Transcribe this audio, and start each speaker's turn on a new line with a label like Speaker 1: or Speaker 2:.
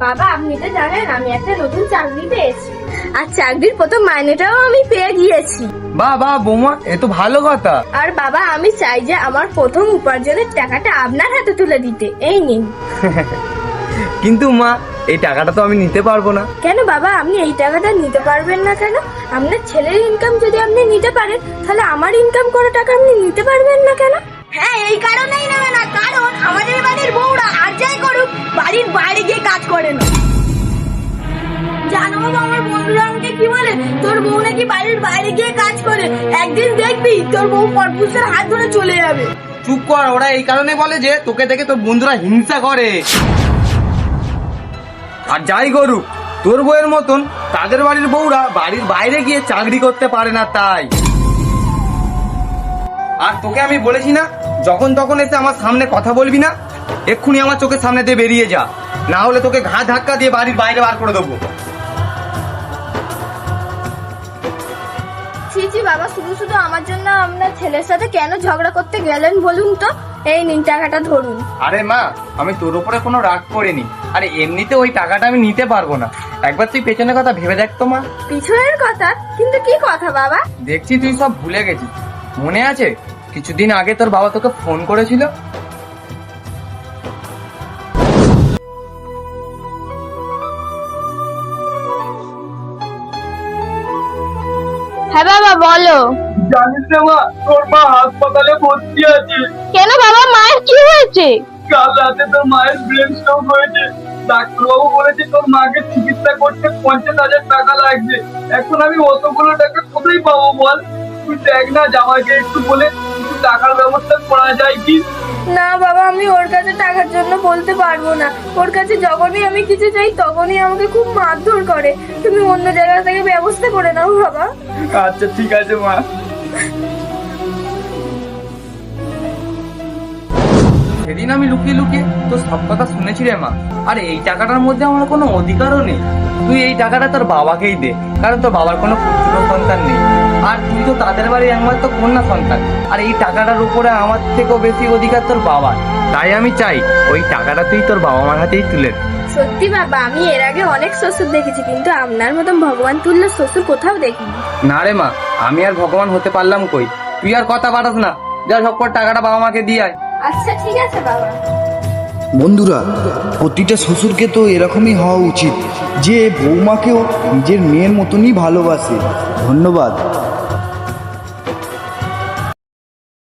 Speaker 1: বাবা, আপনি তো জানেন আমি একটা নতুন চাকরি পেয়েছি, আর চাকরির প্রথম মাইনেটাও আমি পেয়ে গিয়েছি।
Speaker 2: বাহ বাহ বৌমা, এ তো ভালো কথা।
Speaker 1: আর বাবা, আমি চাই যে আমার প্রথম উপার্জনের টাকাটা আপনার হাতে তুলে দিতে। এই নিন।
Speaker 2: কিন্তু মা, এই টাকাটা তো আমি নিতে পারবো না।
Speaker 1: কেন বাবা, আপনি এই টাকাটা নিতে পারবেন না কেন? আপনার ছেলের ইনকাম যদি আপনি নিতে পারেন, তাহলে আমার ইনকাম করা টাকা আপনি নিতে পারবেন না কেন? হ্যাঁ, এই কারণেই নেবে না, কারণ আমাদের বাড়ির বউরা আর যাই করুক বাড়ির বাইরে গিয়ে কাজ করে না। জানো বাবা, আমার বন্ধুরা আমাকে কি বলে, তোর বউ নাকি বাড়ির বাইরে গিয়ে কাজ করে, একদিন দেখবি তোর বউ পরপুষের হাত ধরে চলে যাবে।
Speaker 2: চুপ কর, ওরা এই কারণে বলে যে তোকে দেখে তোর বন্ধুরা হিংসা করে। আর যাই করুক, তোর বউয়ের মতন তাদের বাড়ির বউরা বাড়ির বাইরে গিয়ে চাকরি করতে পারে না তাই। আর তোকে আমি বলেছি না, যখন তখন এসে আমার সামনে কথা বলবি না, এক্ষুনি আমার চোখের সামনে দিয়ে বেরিয়ে যা, না হলে তোকে ঘা ধাক্কা দিয়ে বাড়ির বাইরে বার করে দেবো।
Speaker 1: ছি বাবা, শুধু শুধু আমার জন্য আপনার ছেলের সাথে কেন ঝগড়া করতে গেলেন বলুন তো? এই নিন, টাকাটা ধরুন।
Speaker 2: আরে মা, আমি তোর উপরে কোনো রাগ করিনি। আরে এমনিতে ওই টাকাটা আমি নিতে পারবো না। একবার তুই পেছনের কথা ভেবে দেখ তো মা।
Speaker 1: পিছনের কথা? কিন্তু কি কথা বাবা?
Speaker 2: দেখছি তুই সব ভুলে গেছিস। মনে আছে কিছুদিন আগে তোর বাবা তোকে ফোন করেছিল?
Speaker 1: হ্যাঁ বাবা, বলো।
Speaker 3: জানিস না মা, তোর মা হাসপাতালে ভর্তি আছে।
Speaker 1: কেন বাবা, মায়ের কি হয়েছে?
Speaker 3: কাল রাতে তোর মায়ের ব্রেন স্ট্রোক হয়েছে। ডাক্তারবাবু বলেছে তোর মাকে চিকিৎসা করতে 50,000 টাকা লাগবে। এখন আমি অতগুলো টাকা কোথায় পাবো বল? তুই দেখ না, জামাইকে একটু বলে কিছু টাকার ব্যবস্থা করা যায় কি?
Speaker 1: না বাবা, আমি ওর কাছে টাকার জন্য বলতে পারবো না। ওর কাছে যখনই আমি কিছু চাই তখনই আমাকে খুব মারধর করে। তুমি অন্য জায়গা থেকে ব্যবস্থা করে নাও বাবা।
Speaker 3: আচ্ছা ঠিক আছে মা।
Speaker 2: সেদিন আমি লুকিয়ে লুকিয়ে তোর সব কথা শুনেছি রে মা। আর এই টাকাটার মধ্যে আমার কোনো অধিকারও নেই। তুই এই টাকাটা তোর বাবাকেই দে, কারণ তোর বাবার কোনো পুত্র সন্তান নেই। আর তুই তো তাদের বাড়ির একমাত্র কন্যা সন্তান। আর এই টাকাটার উপরে আমার থেকেও বেশি অধিকার তোর বাবার। তাই আমি চাই ওই টাকাটা তুই তোর বাবা মার হাতেই তুলে দে।
Speaker 1: সত্যি বাবা, আমি এর আগে অনেক শ্বশুর দেখেছি, কিন্তু আপনার মতন ভগবান তুল্য শ্বশুর কোথাও দেখিনি।
Speaker 2: না রে মা, আমি আর ভগবান হতে পারলাম কই? তুই আর কথা বাড়াস না, যা সব করে টাকাটা বাবা মাকে দিয়ে আয়।
Speaker 1: আচ্ছা ঠিক আছে বাবা।
Speaker 4: বন্ধুরা, প্রতিটা শ্বশুরকে তো এরকমই হওয়া উচিত যে বৌমাকেও নিজের মেয়ের মতনই ভালোবাসে। ধন্যবাদ।